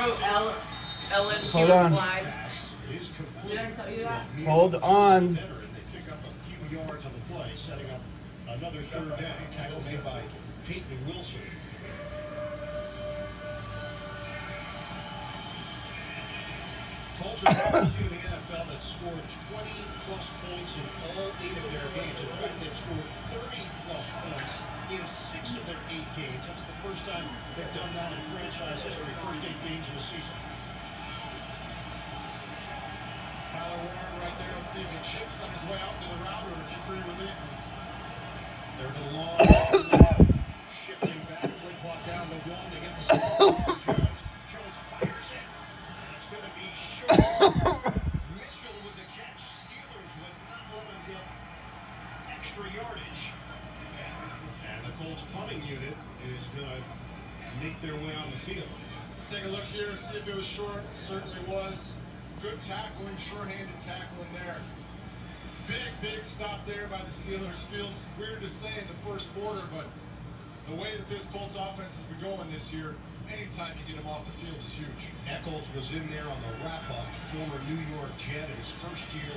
wrote Ellen. She Hold on. replied. Did I tell you that? Hold on. They pick up a few yards on the play, setting up another third down. Tackle made by Peyton Wilson. Colts are the team in the NFL that scored 20-plus points in all 8 of their games. In fact, they've scored 30-plus points in 6 of their 8 games. That's the first time they've done that in franchise history, first 8 games of the season. Tyler Warren right there. Let's see if he chips on his way out to the route or if he free releases. They're the long shifting back, play clock down, no long. They get the snap. Jones fires it. It's going to be short. Mitchell with the catch. Steelers would not let him get extra yardage. And the Colts punting unit is going to make their way on the field. Let's take a look here, see if it was short. Certainly was. Good tackling, sure-handed tackling there. Big stop there by the Steelers. Feels weird to say in the first quarter, but the way that this Colts offense has been going this year, anytime you get them off the field is huge. Eccles was in there on the wrap-up, former New York Jet in his first year.